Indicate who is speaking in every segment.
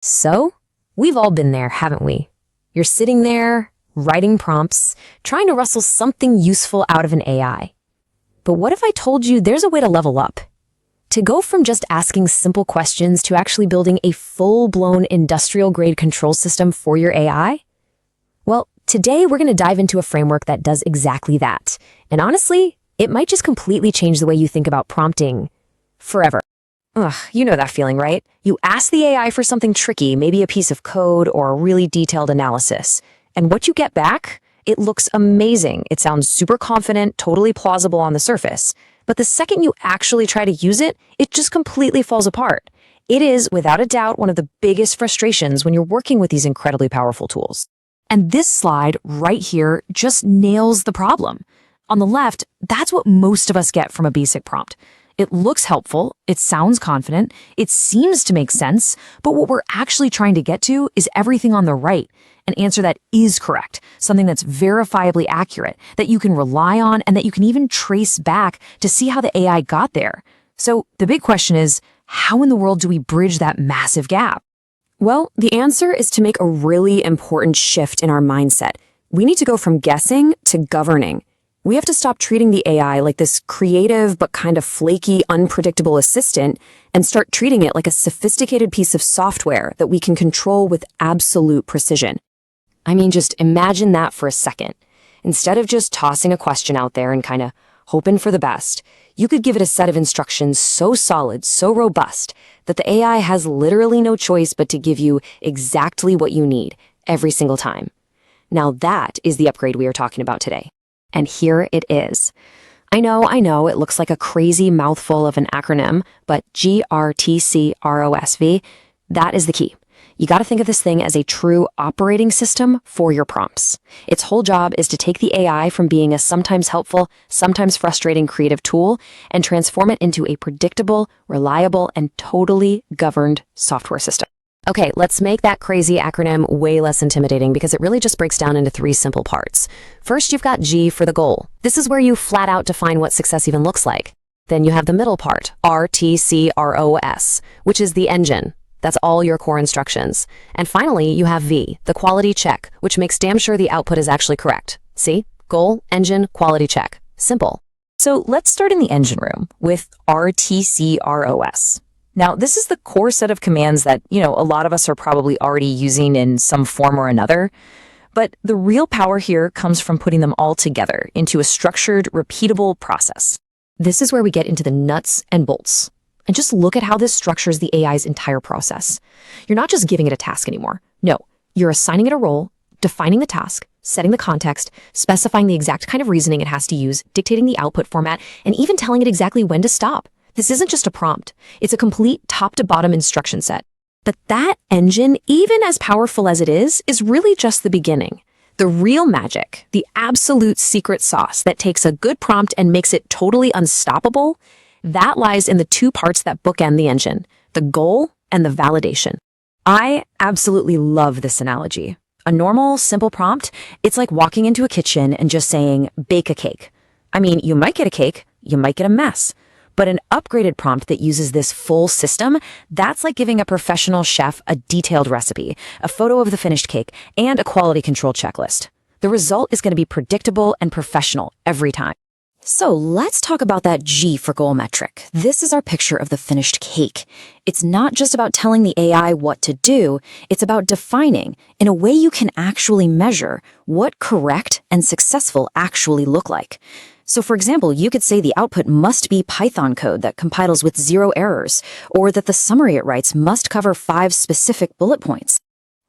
Speaker 1: So, we've all been there, haven't we? You're sitting there, writing prompts, trying to rustle something useful out of an AI. But what if I told you there's a way to level up? To go from just asking simple questions to actually building a full-blown industrial-grade control system for your AI? Well, today we're going to dive into a framework that does exactly that. And honestly, it might just completely change the way you think about prompting forever. Ugh, you know that feeling, right? You ask the AI for something tricky, maybe a piece of code or a really detailed analysis. And what you get back? It looks amazing. It sounds super confident, totally plausible on the surface. But the second you actually try to use it, it just completely falls apart. It is, without a doubt, one of the biggest frustrations when you're working with these incredibly powerful tools. And this slide right here just nails the problem. On the left, that's what most of us get from a basic prompt. It looks helpful, it sounds confident, it seems to make sense, but what we're actually trying to get to is everything on the right, an answer that is correct, something that's verifiably accurate, that you can rely on, and that you can even trace back to see how the AI got there. So the big question is, how in the world do we bridge that massive gap? Well, the answer is to make a really important shift in our mindset. We need to go from guessing to governing. We have to stop treating the AI like this creative but kind of flaky, unpredictable assistant and start treating it like a sophisticated piece of software that we can control with absolute precision. I mean, just imagine that for a second. Instead of just tossing a question out there and kind of hoping for the best, you could give it a set of instructions so solid, so robust, that the AI has literally no choice but to give you exactly what you need every single time. Now that is the upgrade we are talking about today. And here it is. I know, it looks like a crazy mouthful of an acronym, but G-RTC-R-O-S-V, that is the key. You got to think of this thing as a true operating system for your prompts. Its whole job is to take the AI from being a sometimes helpful, sometimes frustrating creative tool and transform it into a predictable, reliable, and totally governed software system. Okay, let's make that crazy acronym way less intimidating because it really just breaks down into 3 simple parts. First, you've got G for the goal. This is where you flat out define what success even looks like. Then you have the middle part, R-T-C-R-O-S, which is the engine. That's all your core instructions. And finally, you have V, the quality check, which makes damn sure the output is actually correct. See? Goal, engine, quality check. Simple. So let's start in the engine room with R-T-C-R-O-S. Now, this is the core set of commands that, a lot of us are probably already using in some form or another. But the real power here comes from putting them all together into a structured, repeatable process. This is where we get into the nuts and bolts. And just look at how this structures the AI's entire process. You're not just giving it a task anymore. No, you're assigning it a role, defining the task, setting the context, specifying the exact kind of reasoning it has to use, dictating the output format, and even telling it exactly when to stop. This isn't just a prompt. It's a complete top-to-bottom instruction set. But that engine, even as powerful as it is really just the beginning. The real magic, the absolute secret sauce that takes a good prompt and makes it totally unstoppable, that lies in the 2 parts that bookend the engine, the goal and the validation. I absolutely love this analogy. A normal, simple prompt, it's like walking into a kitchen and just saying, bake a cake. I mean, you might get a cake, you might get a mess. But an upgraded prompt that uses this full system, that's like giving a professional chef a detailed recipe, a photo of the finished cake, and a quality control checklist. The result is going to be predictable and professional every time. So let's talk about that G for goal metric. This is our picture of the finished cake. It's not just about telling the AI what to do, it's about defining, in a way you can actually measure, what correct and successful actually look like. So for example, you could say the output must be Python code that compiles with 0 errors, or that the summary it writes must cover 5 specific bullet points.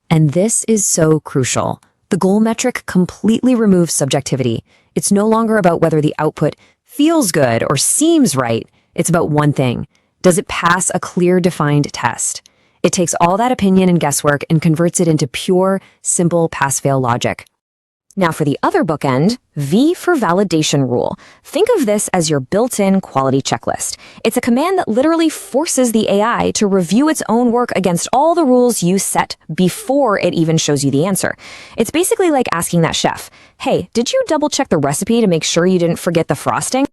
Speaker 1: And this is so crucial. The goal metric completely removes subjectivity. It's no longer about whether the output feels good or seems right. It's about one thing. Does it pass a clear, defined test? It takes all that opinion and guesswork and converts it into pure, simple pass-fail logic. Now for the other bookend, V for validation rule. Think of this as your built-in quality checklist. It's a command that literally forces the AI to review its own work against all the rules you set before it even shows you the answer. It's basically like asking that chef, hey, did you double-check the recipe to make sure you didn't forget the frosting?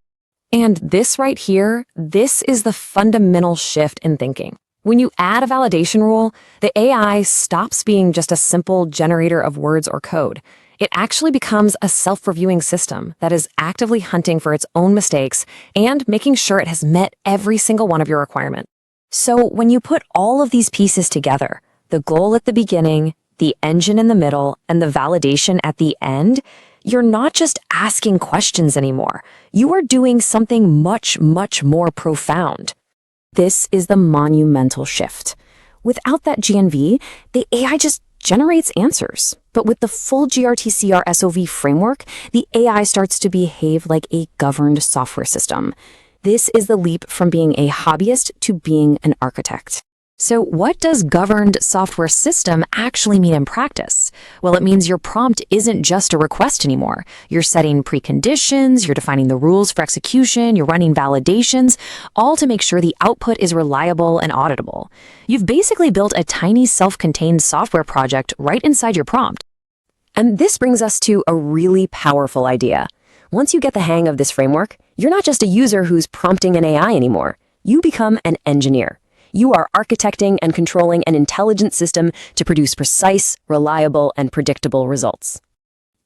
Speaker 1: And this right here, this is the fundamental shift in thinking. When you add a validation rule, the AI stops being just a simple generator of words or code. It actually becomes a self-reviewing system that is actively hunting for its own mistakes and making sure it has met every single one of your requirements. So when you put all of these pieces together, the goal at the beginning, the engine in the middle, and the validation at the end, you're not just asking questions anymore. You are doing something much, much more profound. This is the monumental shift. Without that GNV, the AI just generates answers. But with the full G-RTC-R-O-S-V framework, the AI starts to behave like a governed software system. This is the leap from being a hobbyist to being an architect. So what does governed software system actually mean in practice? Well, it means your prompt isn't just a request anymore. You're setting preconditions, you're defining the rules for execution, you're running validations, all to make sure the output is reliable and auditable. You've basically built a tiny self-contained software project right inside your prompt. And this brings us to a really powerful idea. Once you get the hang of this framework, you're not just a user who's prompting an AI anymore. You become an engineer. You are architecting and controlling an intelligent system to produce precise, reliable, and predictable results.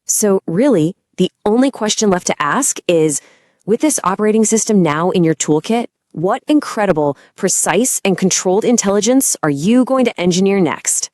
Speaker 1: So really, the only question left to ask is, with this operating system now in your toolkit, what incredible, precise, and controlled intelligence are you going to engineer next?